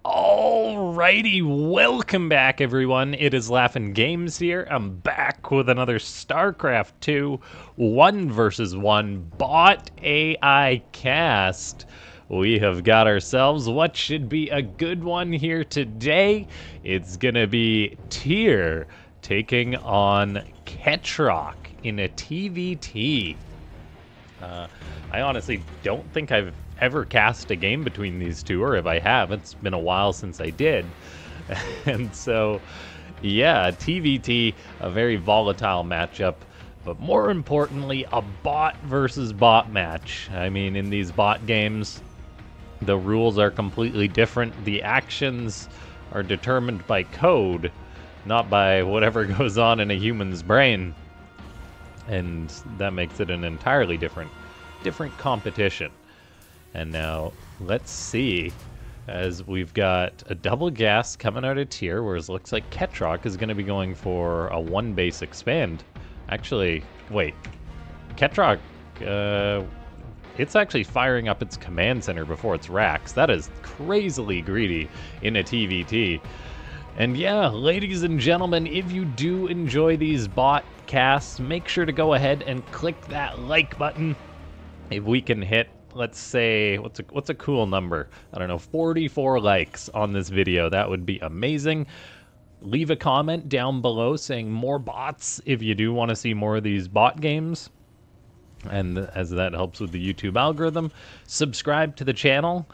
Alrighty, welcome back everyone. It is LaughNgamez here. I'm back with another Starcraft 2 1 versus 1 bot AI cast. We have got ourselves what should be a good one here today. It's gonna be Tyr taking on Ketrock in a TVT. I honestly don't think I've ever cast a game between these two, or if I have, it's been a while since I did. And so, yeah, TVT, a very volatile matchup, but more importantly, a bot versus bot match. I mean, in these bot games, the rules are completely different. The actions are determined by code, not by whatever goes on in a human's brain. And that makes it an entirely different competition. And now let's see, as we've got a double gas coming out of Tyr, whereas it looks like Ketrock is going to be going for a one base expand. Actually, wait, Ketrock, it's actually firing up its command center before its racks. That is crazily greedy in a TVT. And yeah, ladies and gentlemen, if you do enjoy these bot casts, make sure to go ahead and click that like button. If we can hit, let's say, what's a cool number? I don't know, 44 likes on this video. That would be amazing. Leave a comment down below saying more bots if you do want to see more of these bot games. And as that helps with the YouTube algorithm, subscribe to the channel.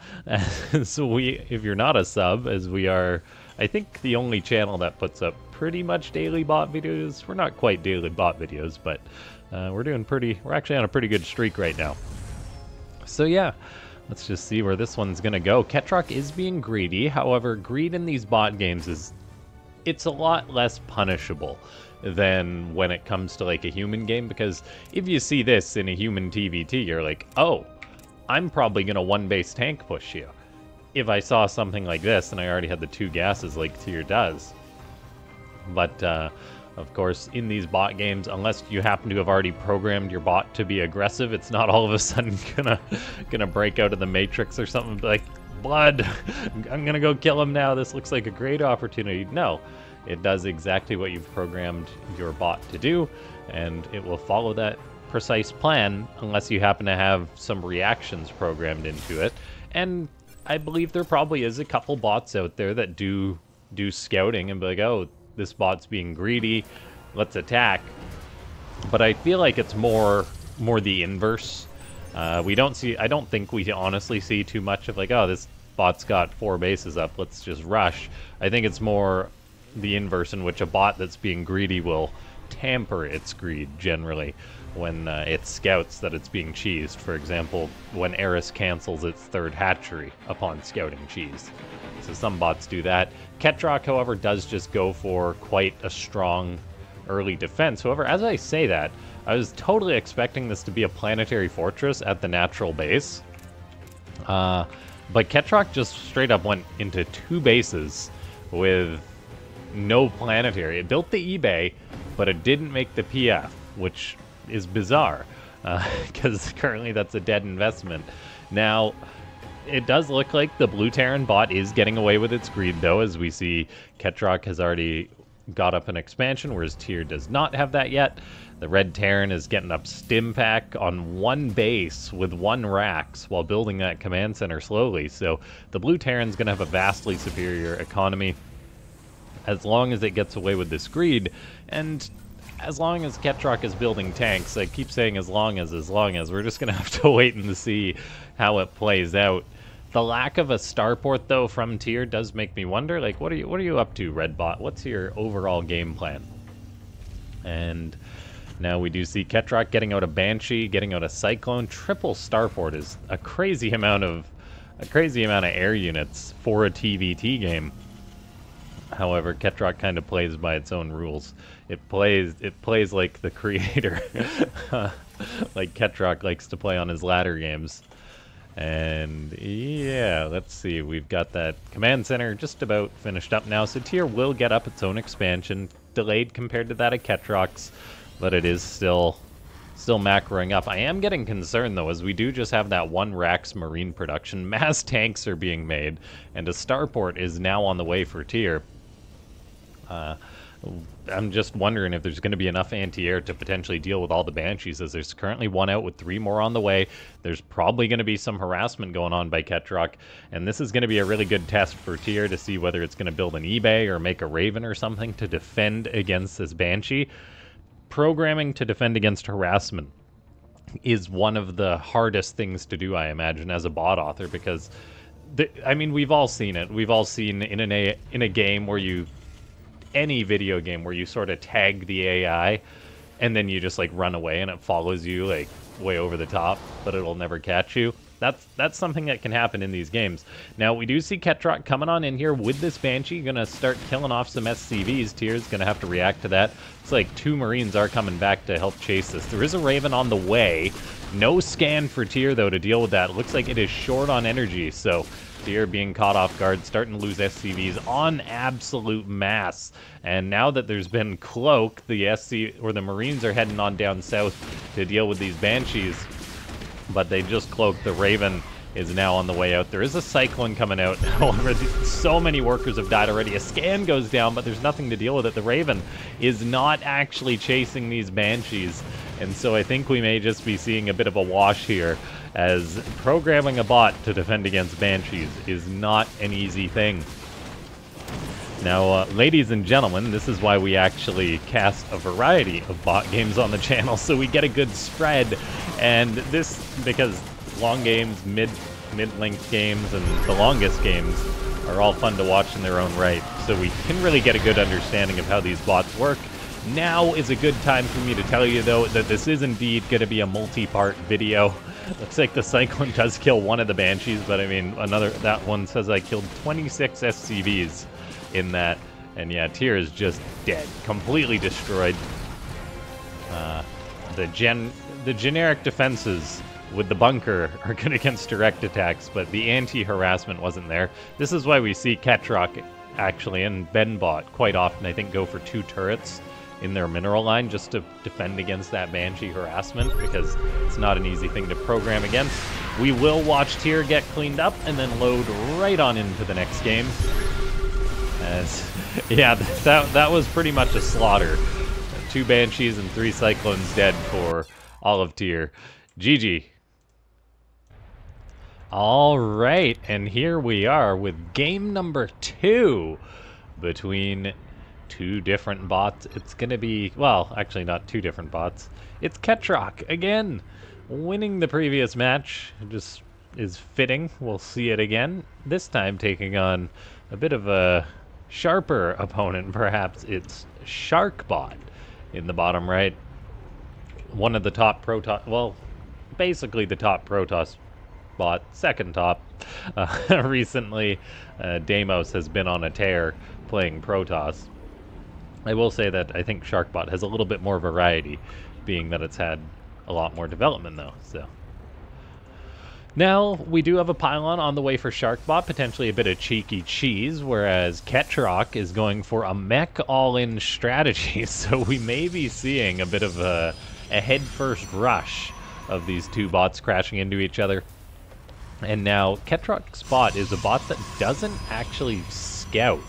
So if you're not a sub, as we are, I think, the only channel that puts up pretty much daily bot videos. We're not quite daily bot videos, but we're actually on a pretty good streak right now. So yeah, let's just see where this one's gonna go. Ketrock is being greedy. However, greed in these bot games it's a lot less punishable than when it comes to like a human game, because if you see this in a human TVT, you're like, oh, I'm probably gonna one base tank push you. If I saw something like this and I already had the two gases like Tyr does. But of course, in these bot games, unless you happen to have already programmed your bot to be aggressive, it's not all of a sudden gonna break out of the matrix or something like, blood, I'm gonna go kill him now, this looks like a great opportunity. No, it does exactly what you've programmed your bot to do, and it will follow that precise plan unless you happen to have some reactions programmed into it. And I believe there probably is a couple bots out there that do scouting and be like, oh, this bot's being greedy, let's attack. But I feel like it's more the inverse. I don't think we honestly see too much of like, oh, this bot's got 4 bases up, let's just rush. I think it's more the inverse, in which a bot that's being greedy will tamper its greed generally when it scouts that it's being cheesed. For example, when Eris cancels its 3rd hatchery upon scouting cheese. So some bots do that. Ketrock, however, does just go for quite a strong early defense. However, as I say that, I was totally expecting this to be a planetary fortress at the natural base. But Ketrock just straight up went into 2 bases with no planetary. It built the eBay, but it didn't make the PF, which is bizarre, because currently that's a dead investment. Now, it does look like the Blue Terran bot is getting away with its greed, though, as we see Ketrock has already got up an expansion, whereas Tyr does not have that yet. The Red Terran is getting up Stim Pack on 1 base with 1 racks while building that command center slowly. So the Blue Terran's going to have a vastly superior economy as long as it gets away with this greed. And as long as Ketrock is building tanks, I keep saying as long as, we're just going to have to wait and see how it plays out. The lack of a starport, though, from Tyr does make me wonder, like, what are you up to, Redbot? What's your overall game plan? And now we do see Ketrock getting out a Banshee, getting out a Cyclone. Triple starport is a crazy amount of air units for a TVT game. However, Ketrock kind of plays by its own rules. It plays like the creator, like Ketrock likes to play on his ladder games. And yeah, let's see, we've got that command center just about finished up now, so Tyr will get up its own expansion, delayed compared to that of Ketrock's, but it is still still macroing up. I am getting concerned, though, as we do just have that one Rax Marine production. Mass tanks are being made, and a starport is now on the way for tier. I'm just wondering if there's going to be enough anti-air to potentially deal with all the Banshees, as there's currently one out with 3 more on the way. There's probably going to be some harassment going on by Ketrock, and this is going to be a really good test for tier to see whether it's going to build an eBay or make a Raven or something to defend against this Banshee. Programming to defend against harassment is one of the hardest things to do, I imagine, as a bot author, because, I mean, we've all seen it. We've all seen in a game where you... any video game where you sort of tag the AI and then you just like run away and it follows you like way over the top, but it'll never catch you. That's something that can happen in these games. Now, we do see Ketrock coming on in here with this Banshee, gonna start killing off some SCVs. Tier's gonna have to react to that. It's like 2 Marines are coming back to help chase this. There is a Raven on the way. No scan for Tier, though, to deal with that. It looks like it is short on energy, so Tier being caught off guard, starting to lose SCVs on absolute mass. And now that there's been Cloak, the Marines are heading on down south to deal with these Banshees. But they just cloaked. The Raven is now on the way out. There is a Cyclone coming out. However, so many workers have died already. A scan goes down, but there's nothing to deal with it. The Raven is not actually chasing these Banshees. And so I think we may just be seeing a bit of a wash here, as programming a bot to defend against Banshees is not an easy thing. Now, ladies and gentlemen, this is why we actually cast a variety of bot games on the channel, so we get a good spread. And this, because LaughNgamez, mid-length games, and the longest games are all fun to watch in their own right, so we can really get a good understanding of how these bots work. Now is a good time for me to tell you, though, that this is indeed going to be a multi-part video. Looks like the Cyclone does kill one of the Banshees, but I mean, that one says I killed 26 SCVs in that, and yeah, Tier is just dead, completely destroyed. The generic defenses with the bunker are good against direct attacks, but the anti-harassment wasn't there. This is why we see Ketrock actually and Benbot quite often, I think, go for 2 turrets in their mineral line just to defend against that Banshee harassment, because it's not an easy thing to program against. We will watch Tier get cleaned up and then load right on into the next game. Yeah, that was pretty much a slaughter. 2 Banshees and 3 Cyclones dead for all of Tier. GG. All right, and here we are with game number 2 between 2 different bots. It's going to be, well, actually not 2 different bots. It's Ketrock again, winning the previous match. It just is fitting. We'll see it again. This time taking on a bit of a sharper opponent, perhaps. It's Sharkbot in the bottom right. One of the top Protoss, well, basically the top Protoss bot, second top. Recently, Deimos has been on a tear playing Protoss. I will say that I think Sharkbot has a little bit more variety, being that it's had a lot more development, though, so. Now, we do have a pylon on the way for Sharkbot, potentially a bit of cheeky cheese, whereas Ketrock is going for a mech all-in strategy, so we may be seeing a bit of a head-first rush of these 2 bots crashing into each other. And now, Ketrock's bot is a bot that doesn't actually scout,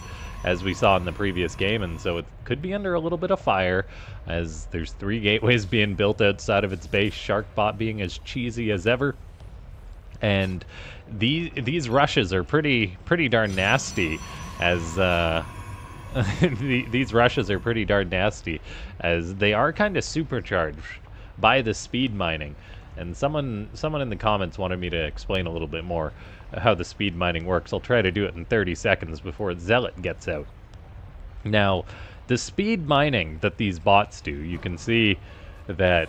as we saw in the previous game, and so it could be under a little bit of fire, as there's 3 gateways being built outside of its base, Sharkbot being as cheesy as ever. And these rushes are pretty darn nasty, as these rushes are pretty darn nasty, as they are kind of supercharged by the speed mining. And someone in the comments wanted me to explain a little bit more how the speed mining works. I'll try to do it in 30 seconds before Zealot gets out. Now, the speed mining that these bots do, you can see that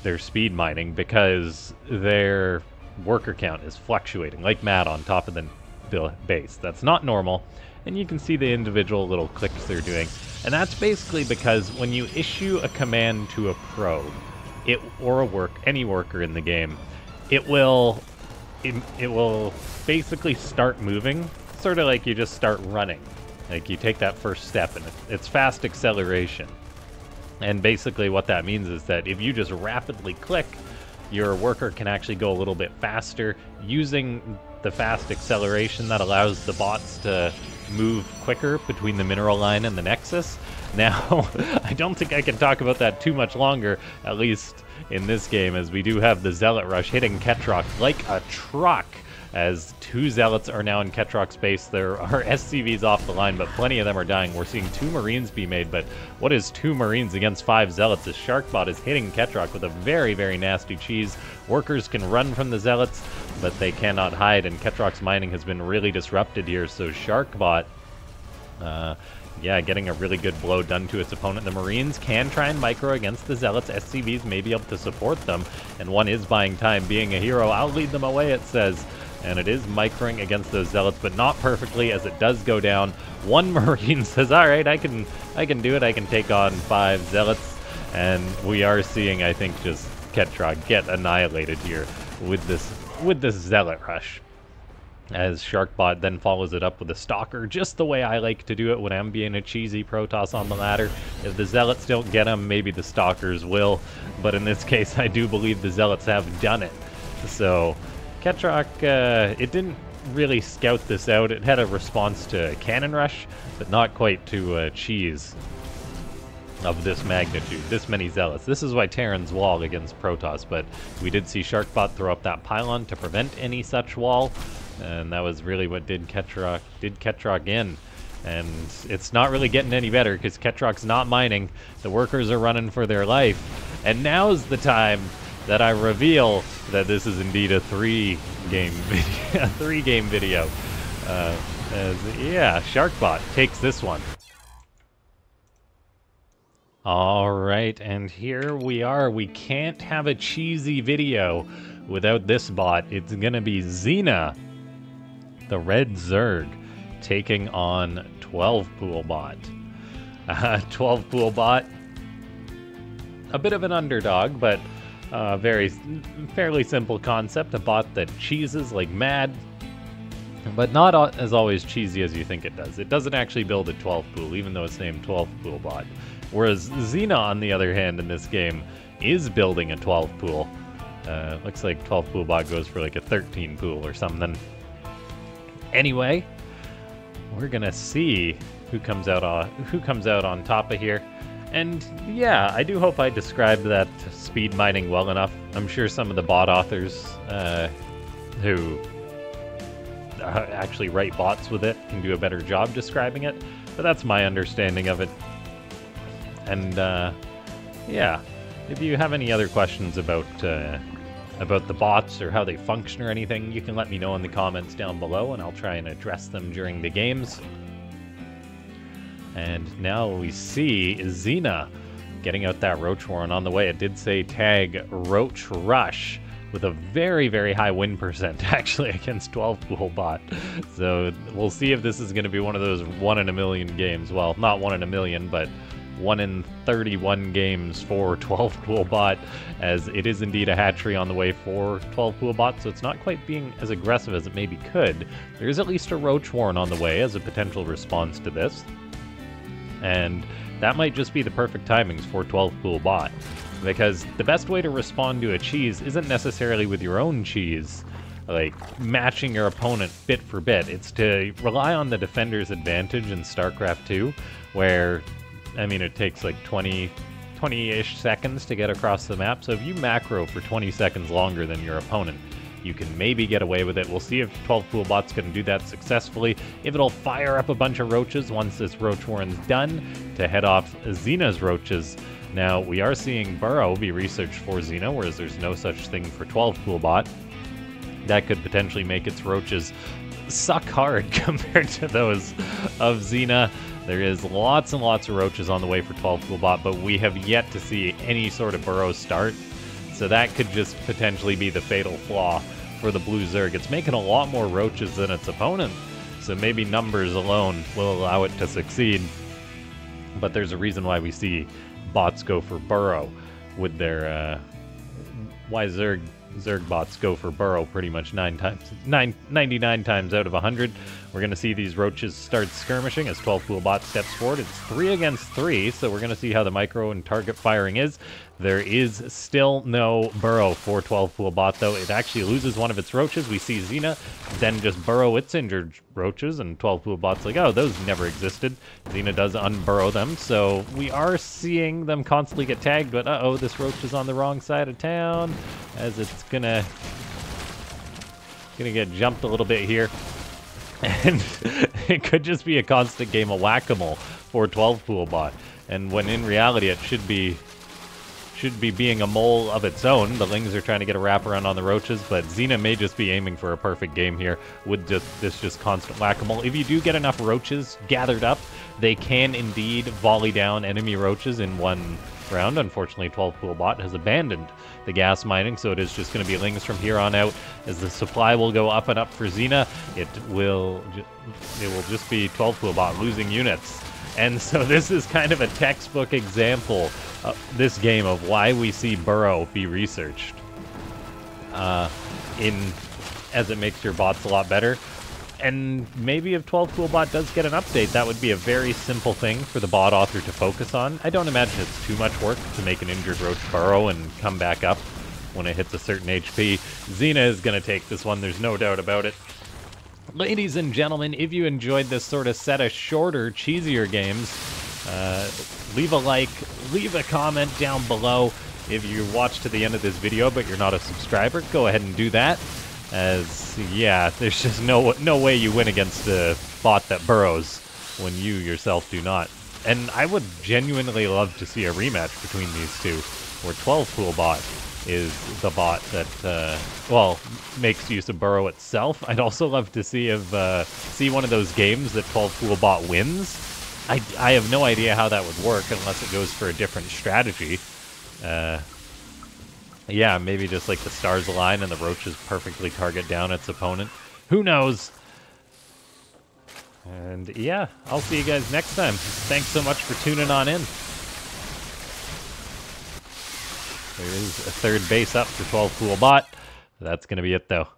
they're speed mining because their worker count is fluctuating like mad on top of the base. That's not normal, and you can see the individual little clicks they're doing. And that's basically because when you issue a command to a probe, any worker in the game, it will basically start moving, sort of like you just start running. Like you take that first step, and it's fast acceleration. And basically what that means is that if you just rapidly click, your worker can actually go a little bit faster using the fast acceleration that allows the bots to move quicker between the mineral line and the nexus. Now, I don't think I can talk about that too much longer, at least in this game, as we do have the Zealot Rush hitting Ketrock like a truck, as 2 Zealots are now in Ketrock's space. There are SCVs off the line, but plenty of them are dying. We're seeing 2 Marines be made, but what is 2 Marines against 5 Zealots? As Sharkbot is hitting Ketrock with a very, very nasty cheese. Workers can run from the Zealots, but they cannot hide, and Ketrock's mining has been really disrupted here, so Sharkbot, yeah, getting a really good blow done to its opponent. The Marines can try and micro against the Zealots. SCVs may be able to support them, and one is buying time. Being a hero, I'll lead them away, it says. And it is microing against those Zealots, but not perfectly, as it does go down. One Marine says, all right, I can do it. I can take on 5 Zealots. And we are seeing, I think, just Ketrock get annihilated here with this Zealot Rush, as Sharkbot then follows it up with a Stalker, just the way I like to do it when I'm being a cheesy Protoss on the ladder. If the Zealots don't get him, maybe the Stalkers will, but in this case, I do believe the Zealots have done it. So Ketrock, it didn't really scout this out. It had a response to Cannon Rush, but not quite to cheese of this magnitude, this many Zealots. This is why Terran's wall against Protoss, but we did see Sharkbot throw up that pylon to prevent any such wall, and that was really what did Ketrock in. And it's not really getting any better, because Ketrock's not mining. The workers are running for their life, and now's the time that I reveal that this is indeed a 3-game video. A 3-game video. Yeah, Sharkbot takes this one. Alright, and here we are. We can't have a cheesy video without this bot. It's gonna be Xena, the Red Zerg, taking on 12 Pool Bot. 12 Pool Bot, a bit of an underdog, but fairly simple concept. A bot that cheeses like mad, but not as always cheesy as you think it does. It doesn't actually build a 12 pool, even though it's named 12 Pool Bot. Whereas Xena, on the other hand, in this game, is building a 12 pool. Looks like 12 Pool Bot goes for like a 13 pool or something. Anyway, we're gonna see who comes out on top of here. And yeah, I do hope I described that speed mining well enough. I'm sure some of the bot authors who actually write bots with it can do a better job describing it, but that's my understanding of it. And yeah, if you have any other questions about the bots or how they function or anything, you can let me know in the comments down below, and I'll try and address them during the games. And now we see Xena getting out that Roach Warren on the way. It did say tag Roach Rush with a very, very high win percent, actually, against 12 Pool Bot. So we'll see if this is going to be one of those 1 in a million games. Well, not 1 in a million, but 1 in 31 games for 12 Pool Bot, as it is indeed a hatchery on the way for 12 Pool Bot, so it's not quite being as aggressive as it maybe could. There is at least a Roach Warren on the way as a potential response to this. And that might just be the perfect timings for 12 Pool Bot, because the best way to respond to a cheese isn't necessarily with your own cheese, like matching your opponent bit for bit. It's to rely on the defender's advantage in Starcraft 2, where, I mean, it takes like 20-ish seconds to get across the map, so if you macro for 20 seconds longer than your opponent, you can maybe get away with it. We'll see if 12 Pool Bot's going to do that successfully, if it'll fire up a bunch of roaches once this Roach Warren's done to head off Xena's roaches. Now, we are seeing Burrow be researched for Xena, whereas there's no such thing for 12 Pool Bot. That could potentially make its roaches suck hard compared to those of Xena. There is lots and lots of roaches on the way for 12 Pool Bot, but we have yet to see any sort of Burrow start. So that could just potentially be the fatal flaw for the Blue Zerg. It's making a lot more roaches than its opponent, so maybe numbers alone will allow it to succeed. But there's a reason why we see bots go for Burrow with their why Zerg Zerg bots go for burrow pretty much 99 times out of 100. We're going to see these roaches start skirmishing as 12 pool bot steps forward. It's 3 against 3, so we're going to see how the micro and target firing is. There is still no burrow for 12 pool bot, though. It actually loses one of its roaches. We see Xena then just burrow its injured roaches, and 12 pool bot's like, oh, those never existed. Xena does unburrow them, so we are seeing them constantly get tagged, but uh-oh, this roach is on the wrong side of town, as it's gonna get jumped a little bit here. And it could just be a constant game of whack-a-mole for 12 pool bot, and when in reality it should be being a mole of its own. The Lings are trying to get a wraparound on the roaches, but Xena may just be aiming for a perfect game here with this constant whack-a-mole. If you do get enough roaches gathered up, they can indeed volley down enemy roaches in one round. Unfortunately, 12 pool bot has abandoned the gas mining, so it is just going to be Lings from here on out. As the supply will go up and up for Xena, it will just be 12 pool bot losing units. And so this is kind of a textbook example, this game, of why we see burrow be researched. As it makes your bots a lot better. And maybe if 12 pool bot does get an update, that would be a very simple thing for the bot author to focus on. I don't imagine it's too much work to make an injured roach burrow and come back up when it hits a certain HP. Xena is going to take this one, there's no doubt about it. Ladies and gentlemen, if you enjoyed this sort of set of shorter, cheesier games, leave a like, leave a comment down below. If you watched to the end of this video but you're not a subscriber, go ahead and do that. As, yeah, there's just no way you win against a bot that burrows when you yourself do not. And I would genuinely love to see a rematch between these two, where 12 pool bot is the bot that, well, makes use of burrow itself. I'd also love to see see one of those games that 12 pool bot wins. I have no idea how that would work unless it goes for a different strategy. Yeah, maybe just like the stars align and the roaches perfectly target down its opponent. Who knows? And yeah, I'll see you guys next time. Thanks so much for tuning on in. There is a third base up for 12 pool bot. That's going to be it though.